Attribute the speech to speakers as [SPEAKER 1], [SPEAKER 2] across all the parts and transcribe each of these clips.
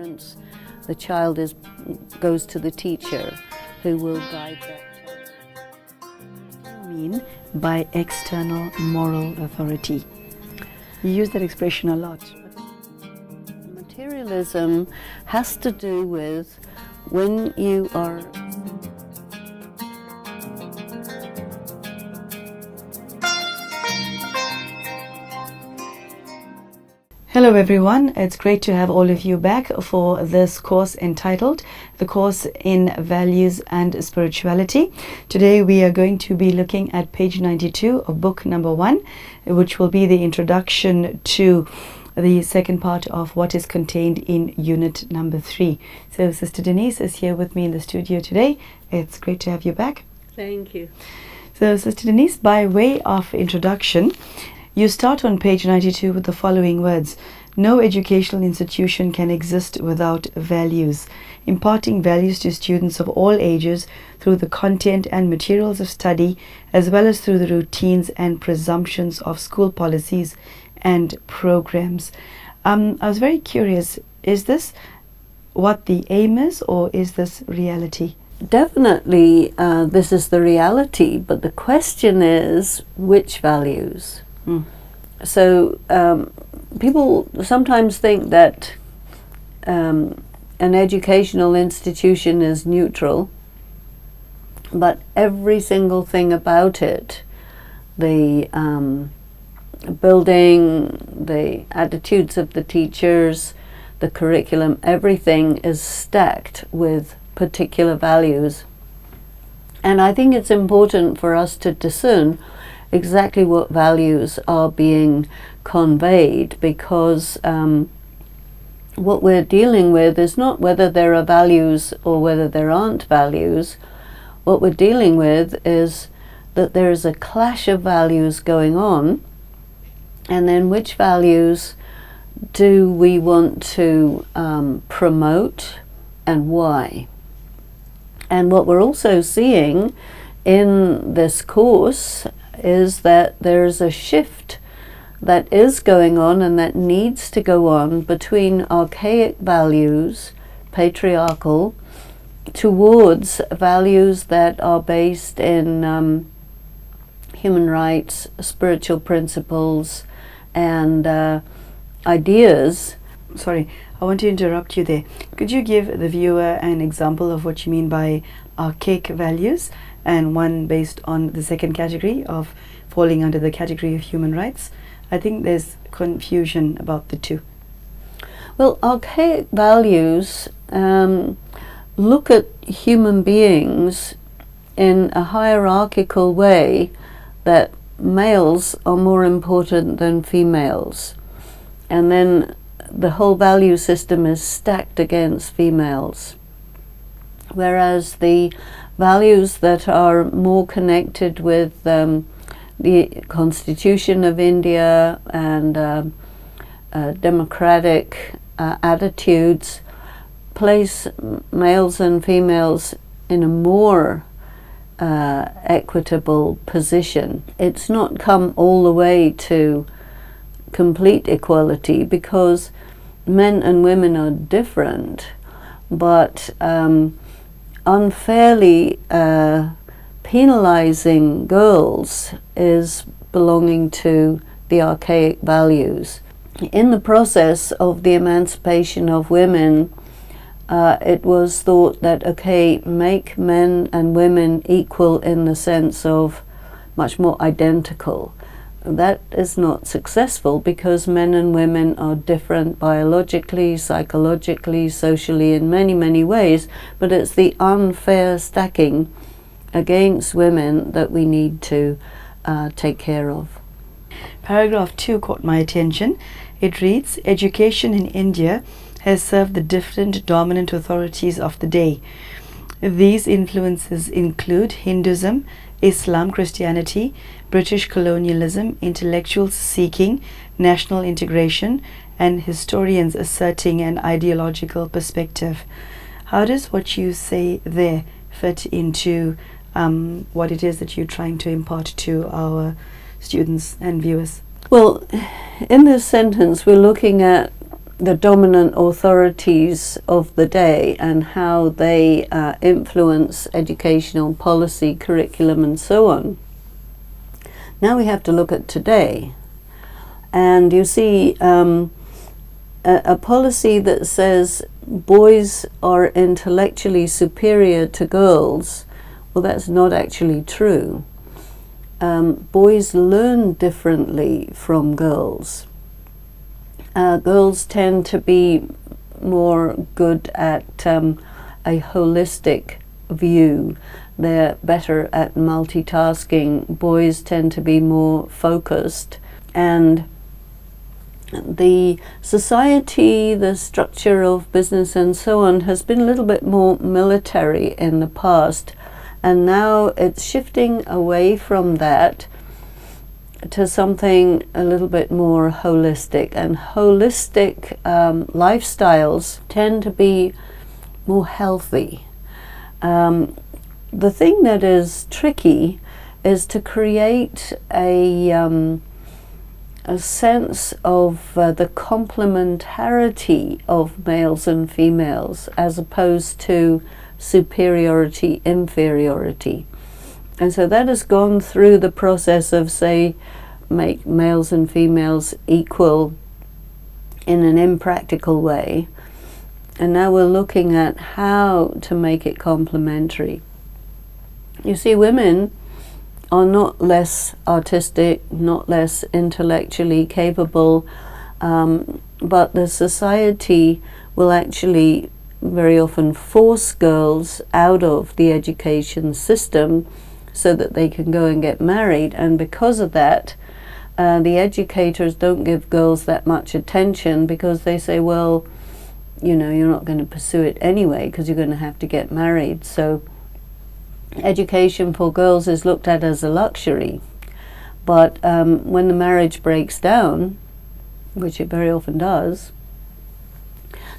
[SPEAKER 1] parents, the child goes to the teacher who will guide that child.
[SPEAKER 2] What do you mean by external moral authority? You use that expression a lot.
[SPEAKER 1] Materialism has to do with when you are
[SPEAKER 2] Hello everyone, it's great to have all of you back for this course entitled The Course in Values and Spirituality. Today we are going to be looking at page 92 of book number 1, which will be the introduction to the second part of what is contained in unit number 3. So Sister Denise is here with me in the studio today. It's great to have you back.
[SPEAKER 1] Thank you.
[SPEAKER 2] So Sister Denise, by way of introduction, you start on page 92 with the following words: no educational institution can exist without values. Imparting values to students of all ages through the content and materials of study, as well as through the routines and presumptions of school policies and programs. I was very curious, is this what the aim is, or is this reality?
[SPEAKER 1] Definitely this is the reality, but the question is which values? So people sometimes think that an educational institution is neutral, but every single thing about it, the building, the attitudes of the teachers, the curriculum, everything is stacked with particular values. And I think it's important for us to discern exactly what values are being conveyed, because what we're dealing with is not whether there are values or whether there aren't values. What we're dealing with is that there is a clash of values going on, and then which values do we want to promote and why. And what we're also seeing in this course is that there's a shift that is going on and that needs to go on between archaic values, patriarchal, towards values that are based in human rights, spiritual principles, and ideas.
[SPEAKER 2] Sorry, I want to interrupt you there. Could you give the viewer an example of what you mean by archaic values, and one based on the second category of falling under the category of human rights? I think there's confusion about the two.
[SPEAKER 1] Well, archaic values look at human beings in a hierarchical way, that males are more important than females, and then the whole value system is stacked against females. Whereas the values that are more connected with the Constitution of India and democratic attitudes place males and females in a more equitable position. It's not come all the way to complete equality, because men and women are different, but unfairly penalizing girls is belonging to the archaic values. In the process of the emancipation of women, it was thought that, okay, make men and women equal in the sense of much more identical. That is not successful, because men and women are different biologically, psychologically, socially, in many, many ways, but it's the unfair stacking against women that we need to take care of.
[SPEAKER 2] Paragraph 2 caught my attention. It reads, education in India has served the different dominant authorities of the day. These influences include Hinduism, Islam, Christianity, British colonialism, intellectuals seeking national integration, and historians asserting an ideological perspective. How does what you say there fit into what it is that you're trying to impart to our students and viewers?
[SPEAKER 1] Well, in this sentence we're looking at the dominant authorities of the day and how they influence educational policy, curriculum, and so on. Now we have to look at today. And you see a policy that says boys are intellectually superior to girls. Well, that's not actually true. Boys learn differently from girls. Girls tend to be more good at a holistic view. They're better at multitasking. Boys tend to be more focused. And the society, the structure of business and so on has been a little bit more military in the past. And now it's shifting away from that to something a little bit more holistic. And holistic lifestyles tend to be more healthy. The thing that is tricky is to create a sense of the complementarity of males and females as opposed to superiority, inferiority. And so that has gone through the process of, say, make males and females equal in an impractical way. And now we're looking at how to make it complementary. You see, women are not less artistic, not less intellectually capable, but the society will actually very often force girls out of the education system so that they can go and get married. And because of that, the educators don't give girls that much attention because they say, well, you know, you're not going to pursue it anyway because you're going to have to get married. So education for girls is looked at as a luxury. But when the marriage breaks down, which it very often does,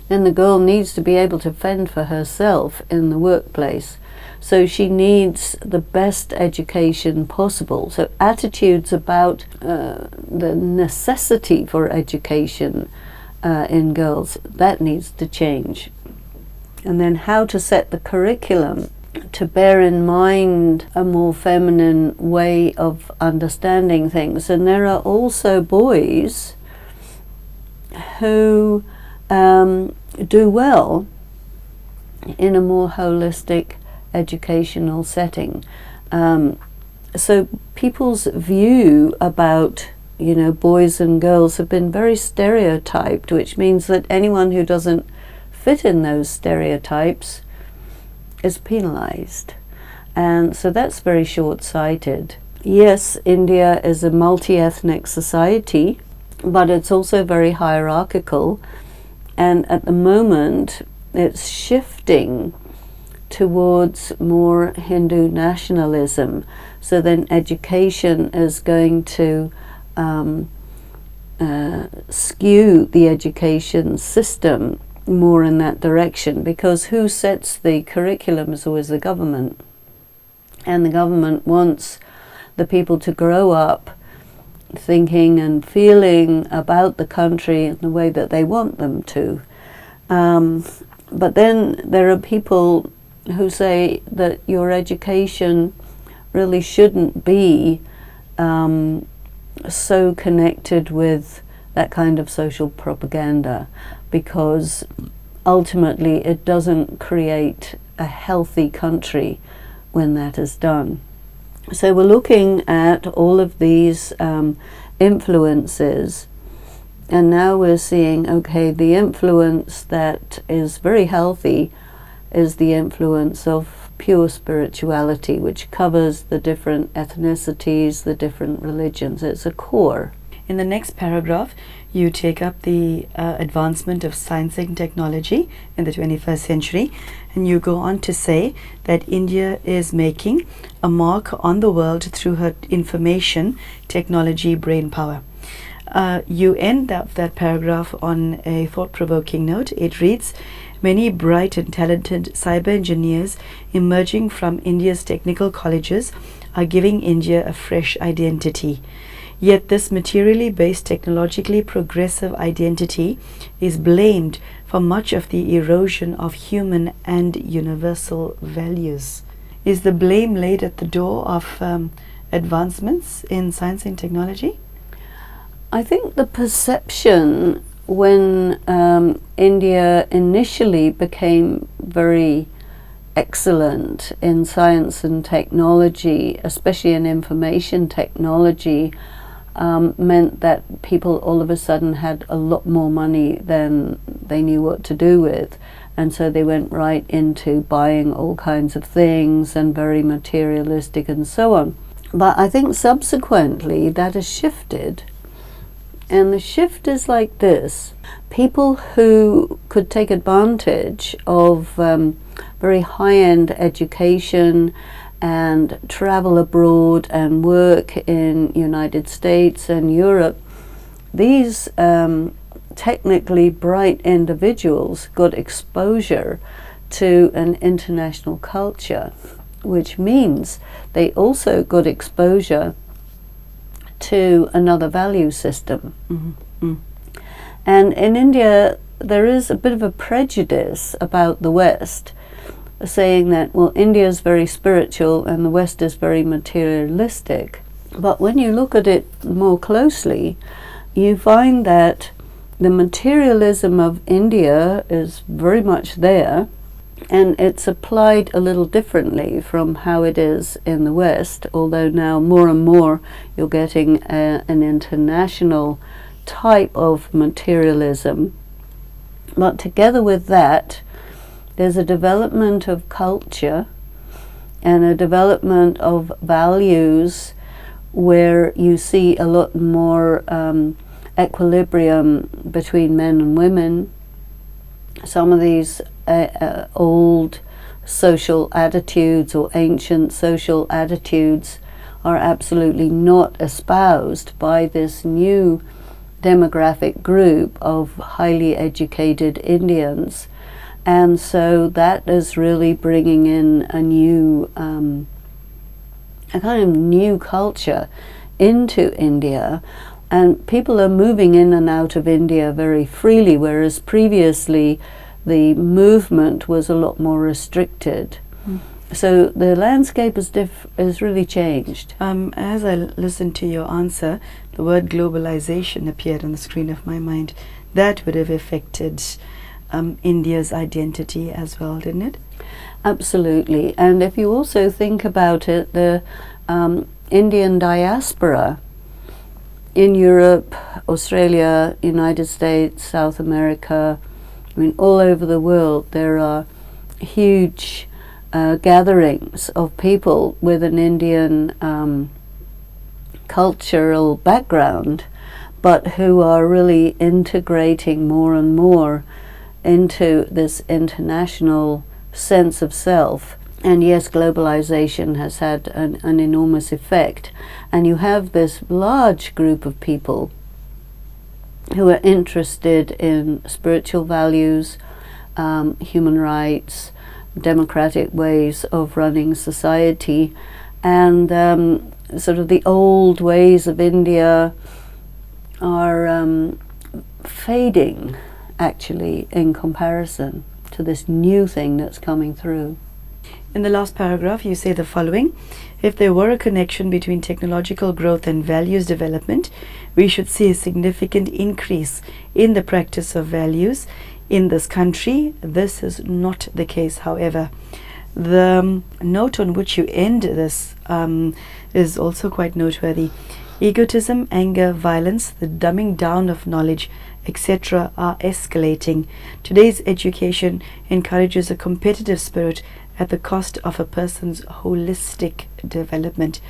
[SPEAKER 1] then the girl needs to be able to fend for herself in the workplace. So she needs the best education possible. So attitudes about the necessity for education in girls, that needs to change. And then how to set the curriculum to bear in mind a more feminine way of understanding things. And there are also boys who do well in a more holistic educational setting. So people's view about, you know, boys and girls have been very stereotyped, which means that anyone who doesn't fit in those stereotypes is penalized. And so that's very short-sighted. Yes, India is a multi-ethnic society, but it's also very hierarchical. And at the moment, it's shifting towards more Hindu nationalism. So then education is going to skew the education system more in that direction, because who sets the curriculum is always the government. And the government wants the people to grow up thinking and feeling about the country in the way that they want them to. But then there are people who say that your education really shouldn't be so connected with that kind of social propaganda, because ultimately it doesn't create a healthy country when that is done. So we're looking at all of these influences, and now we're seeing, okay, the influence that is very healthy is the influence of pure spirituality, which covers the different ethnicities, the different religions. It's a core.
[SPEAKER 2] In the next paragraph, you take up the advancement of science and technology in the 21st century, and you go on to say that India is making a mark on the world through her information technology brain power. You end that paragraph on a thought-provoking note. It reads, "Many bright and talented cyber engineers emerging from India's technical colleges are giving India a fresh identity. Yet this materially based, technologically progressive identity is blamed for much of the erosion of human and universal values. Is the blame laid at the door of advancements in science and technology?
[SPEAKER 1] I think the perception when India initially became very excellent in science and technology, especially in information technology, meant that people all of a sudden had a lot more money than they knew what to do with. And so they went right into buying all kinds of things and very materialistic and so on. But I think subsequently that has shifted. And the shift is like this. People who could take advantage of very high-end education and travel abroad and work in United States and Europe, these technically bright individuals got exposure to an international culture, which means they also got exposure to another value system. Mm-hmm. And in India, there is a bit of a prejudice about the West, saying that, well, India is very spiritual and the West is very materialistic. But when you look at it more closely, you find that the materialism of India is very much there, and it's applied a little differently from how it is in the West, although now more and more you're getting an international type of materialism. But together with that, there's a development of culture and a development of values where you see a lot more equilibrium between men and women. Some of these old social attitudes or ancient social attitudes are absolutely not espoused by this new demographic group of highly educated Indians. And so that is really bringing in a new, a kind of new culture into India. And people are moving in and out of India very freely, whereas previously the movement was a lot more restricted. So the landscape is really changed.
[SPEAKER 2] As I listened to your answer, the word globalization appeared on the screen of my mind. That would have affected India's identity as well, didn't it?
[SPEAKER 1] Absolutely. And if you also think about it, the Indian diaspora in Europe, Australia, United States, South America, I mean, all over the world, there are huge gatherings of people with an Indian cultural background, but who are really integrating more and more into this international sense of self. And yes, globalization has had an enormous effect. And you have this large group of people who are interested in spiritual values, human rights, democratic ways of running society, and sort of the old ways of India are fading, actually, in comparison to this new thing that's coming through.
[SPEAKER 2] In the last paragraph, you say the following: if there were a connection between technological growth and values development, we should see a significant increase in the practice of values in this country. This is not the case, however. The note on which you end this is also quite noteworthy. Egotism, anger, violence, the dumbing down of knowledge, etc. are escalating. Today's education encourages a competitive spirit at the cost of a person's holistic development.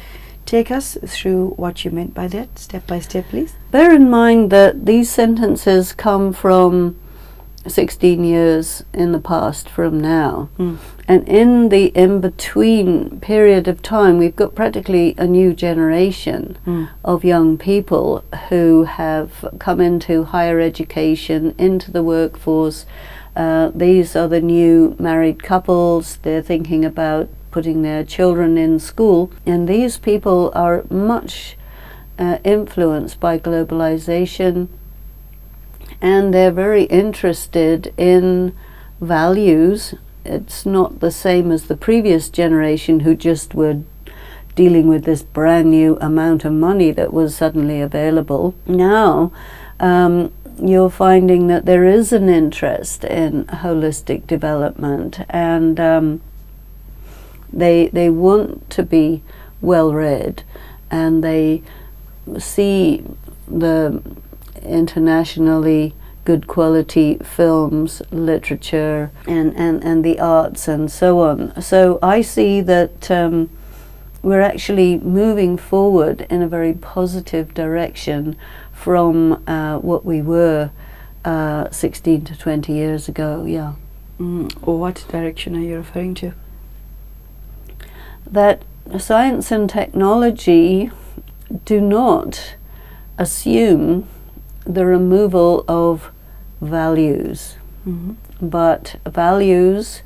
[SPEAKER 2] Take us through what you meant by that, step by step, please.
[SPEAKER 1] Bear in mind that these sentences come from 16 years in the past from now. And in the in-between period of time, we've got practically a new generation of young people who have come into higher education, into the workforce. These are the new married couples. They're thinking about putting their children in school. And these people are much influenced by globalization, and they're very interested in values. It's not the same as the previous generation who just were dealing with this brand new amount of money that was suddenly available. Now you're finding that there is an interest in holistic development, and they want to be well read, and they see the internationally good quality films, literature, and the arts and so on. So I see that we're actually moving forward in a very positive direction from what we were 16 to 20 years ago. Yeah.
[SPEAKER 2] What direction are you referring to?
[SPEAKER 1] That science and technology do not assume the removal of values, but values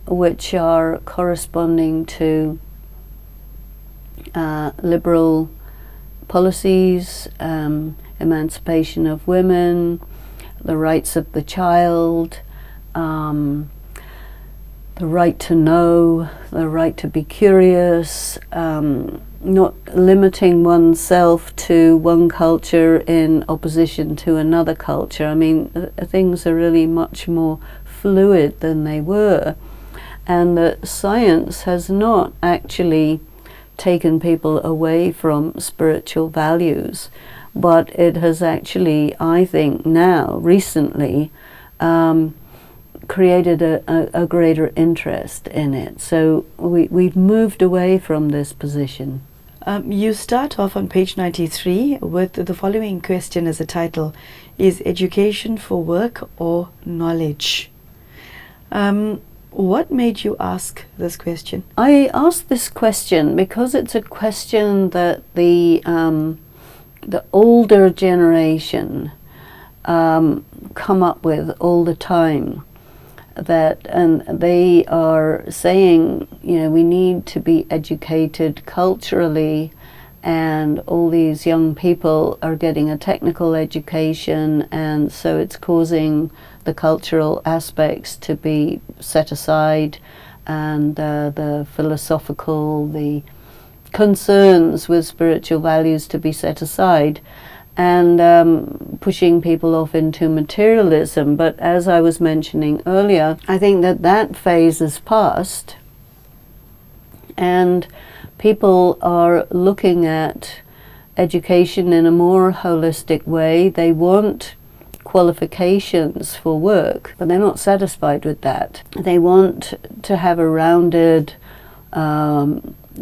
[SPEAKER 1] which are corresponding to liberal policies, emancipation of women, the rights of the child, the right to know, the right to be curious, not limiting oneself to one culture in opposition to another culture. I mean, things are really much more fluid than they were, and that science has not actually taken people away from spiritual values, but it has actually, I think now, recently, created a greater interest in it. So we've moved away from this position.
[SPEAKER 2] You start off on page 93 with the following question as a title: is education for work or knowledge? What made you ask this question?
[SPEAKER 1] I asked this question because it's a question that the older generation come up with all the time. And they are saying, we need to be educated culturally, and all these young people are getting a technical education, and so it's causing the cultural aspects to be set aside, and the philosophical, the concerns with spiritual values to be set aside, and pushing people off into materialism. But as I was mentioning earlier, I think that phase is past, and people are looking at education in a more holistic way. They want qualifications for work, but they're not satisfied with that. They want to have a rounded,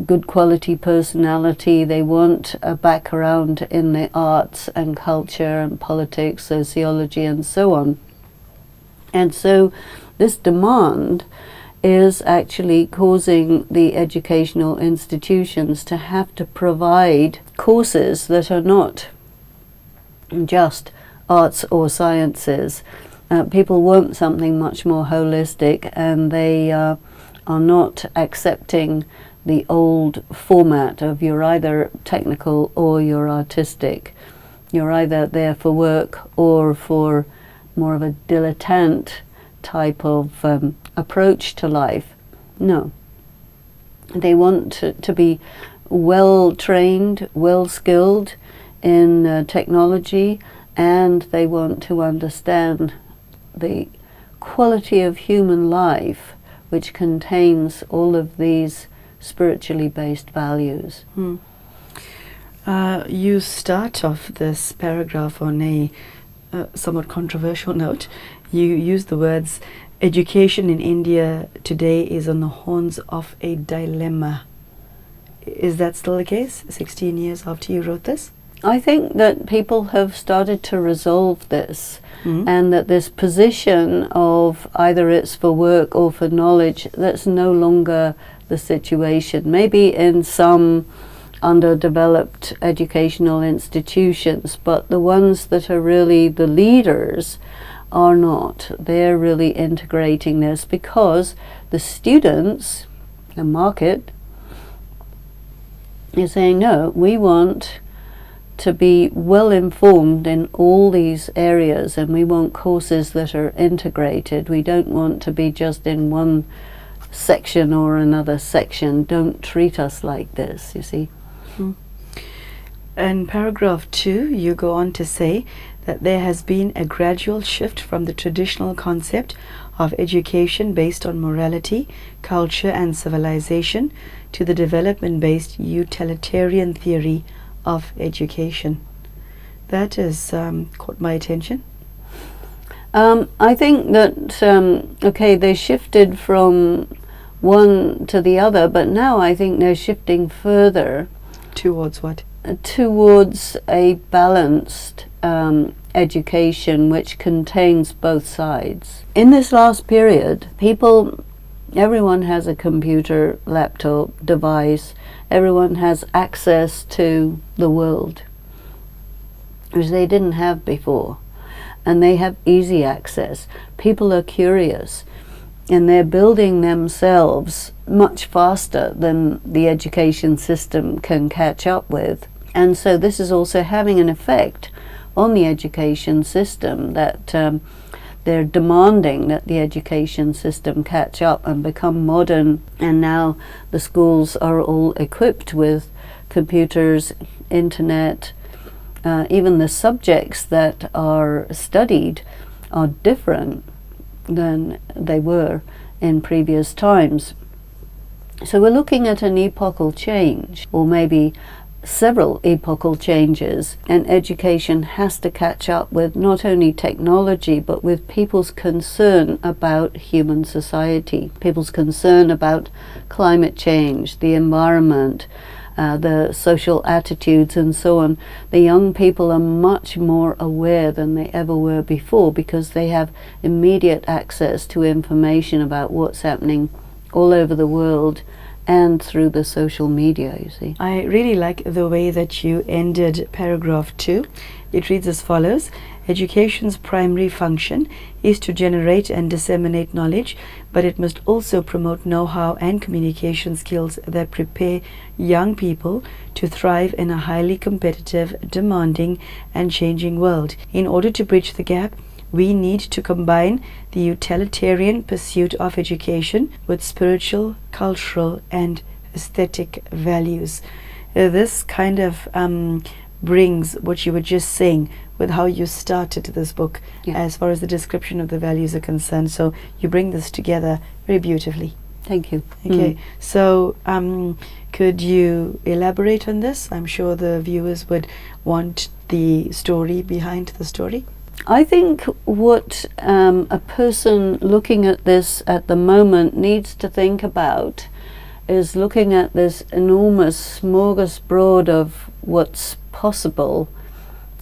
[SPEAKER 1] good quality personality. They want a background in the arts and culture and politics, sociology and so on. And so this demand is actually causing the educational institutions to have to provide courses that are not just arts or sciences. People want something much more holistic, and they are not accepting the old format of you're either technical or you're artistic. You're either there for work or for more of a dilettante type of approach to life. No. They want to be well trained, well skilled in technology, and they want to understand the quality of human life, which contains all of these spiritually based values.
[SPEAKER 2] You start off this paragraph on a somewhat controversial note. You use the words, education in India today is on the horns of a dilemma. Is that still the case, 16 years after you wrote this?
[SPEAKER 1] I think that people have started to resolve this, and that this position of either it's for work or for knowledge, that's no longer the situation. Maybe in some underdeveloped educational institutions, but the ones that are really the leaders are not. They're really integrating this because the students, the market, is saying, no, we want to be well informed in all these areas, and we want courses that are integrated. We don't want to be just in one section or another section. Don't treat us like this, you see.
[SPEAKER 2] In paragraph 2, you go on to say that there has been a gradual shift from the traditional concept of education based on morality, culture and civilization to the development-based utilitarian theory of education. That has caught my attention.
[SPEAKER 1] I think that, okay, they shifted from one to the other, but now I think they're shifting further.
[SPEAKER 2] Towards what?
[SPEAKER 1] Towards a balanced education which contains both sides. In this last period, everyone has a computer, laptop, device, everyone has access to the world, which they didn't have before. And they have easy access. People are curious, and they're building themselves much faster than the education system can catch up with. And so this is also having an effect on the education system, that they're demanding that the education system catch up and become modern. And now the schools are all equipped with computers, internet. Even the subjects that are studied are different than they were in previous times. So we're looking at an epochal change, or maybe several epochal changes, and education has to catch up with not only technology but with people's concern about human society, people's concern about climate change, the environment, the social attitudes and so on. The young people are much more aware than they ever were before, because they have immediate access to information about what's happening all over the world and through the social media, you see.
[SPEAKER 2] I really like the way that you ended paragraph 2. It reads as follows: education's primary function is to generate and disseminate knowledge, but it must also promote know-how and communication skills that prepare young people to thrive in a highly competitive, demanding and changing world. In order to bridge the gap, we need to combine the utilitarian pursuit of education with spiritual, cultural and aesthetic values. This kind of brings what you were just saying with how you started this book, as far as the description of the values are concerned. So you bring this together very beautifully.
[SPEAKER 1] Thank you.
[SPEAKER 2] Okay, so could you elaborate on this? I'm sure the viewers would want the story behind the story.
[SPEAKER 1] I think what a person looking at this at the moment needs to think about is looking at this enormous smorgasbord of what's possible.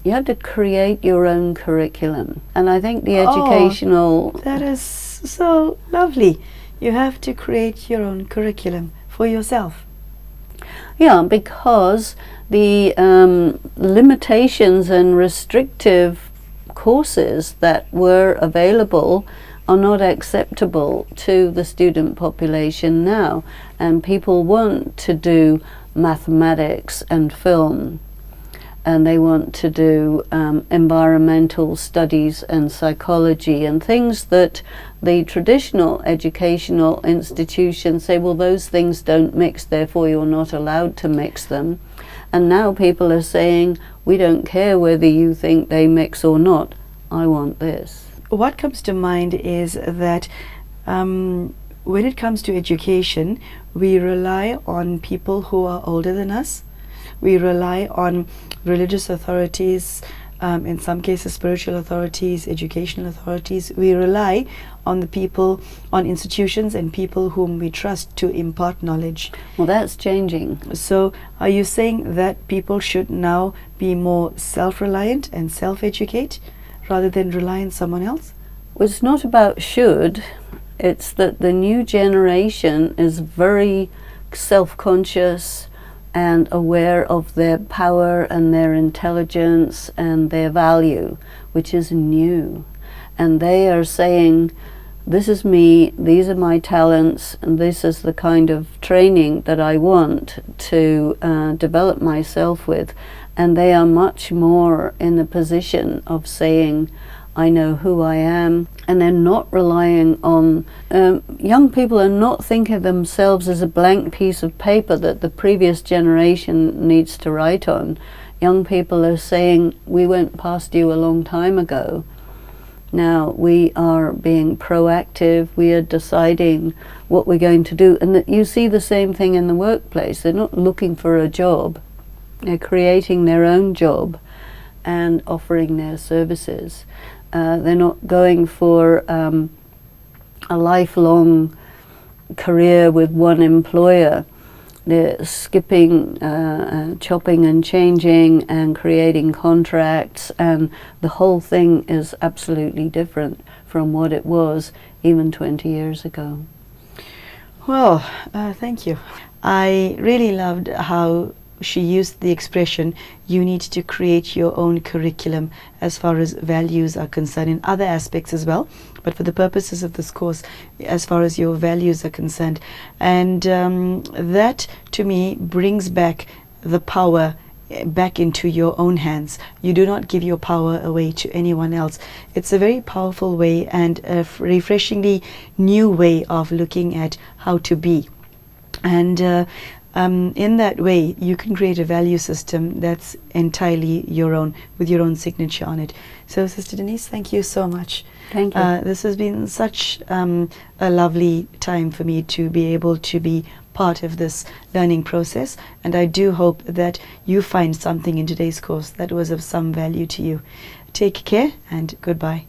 [SPEAKER 1] You have to create your own curriculum. And I think the educational...
[SPEAKER 2] That is so lovely. You have to create your own curriculum for yourself.
[SPEAKER 1] Yeah, because the limitations and restrictive courses that were available are not acceptable to the student population now, and people want to do mathematics and film, and they want to do environmental studies and psychology and things that the traditional educational institutions say, well, those things don't mix, therefore you're not allowed to mix them. And now people are saying, we don't care whether you think they mix or not, I want this.
[SPEAKER 2] What comes to mind is that when it comes to education, we rely on people who are older than us. We rely on religious authorities, in some cases spiritual authorities, educational authorities. We rely on the people, on institutions and people whom we trust to impart knowledge.
[SPEAKER 1] Well, that's changing.
[SPEAKER 2] So are you saying that people should now be more self-reliant and self-educate rather than rely on someone else?
[SPEAKER 1] Well, it's not about should, it's that the new generation is very self-conscious and aware of their power and their intelligence and their value, which is new. And they are saying, this is me, these are my talents, and this is the kind of training that I want to develop myself with. and they are much more in the position of saying, I know who I am, and they're not relying on, young people are not thinking of themselves as a blank piece of paper that the previous generation needs to write on. Young people are saying, we went past you a long time ago. Now we are being proactive, we are deciding what we're going to do. And you see the same thing in the workplace. They're not looking for a job, they're creating their own job and offering their services. They're not going for a lifelong career with one employer. They're skipping, chopping and changing and creating contracts, and the whole thing is absolutely different from what it was even 20 years ago.
[SPEAKER 2] Well, thank you. I really loved how she used the expression, you need to create your own curriculum as far as values are concerned, in other aspects as well, but for the purposes of this course, as far as your values are concerned. And that to me brings back the power back into your own hands. You do not give your power away to anyone else. It's a very powerful way and a refreshingly new way of looking at how to be. And in that way, you can create a value system that's entirely your own, with your own signature on it. So, Sister Denise, thank you so much.
[SPEAKER 1] Thank you.
[SPEAKER 2] This has been such a lovely time for me to be able to be part of this learning process, and I do hope that you find something in today's course that was of some value to you. Take care and goodbye.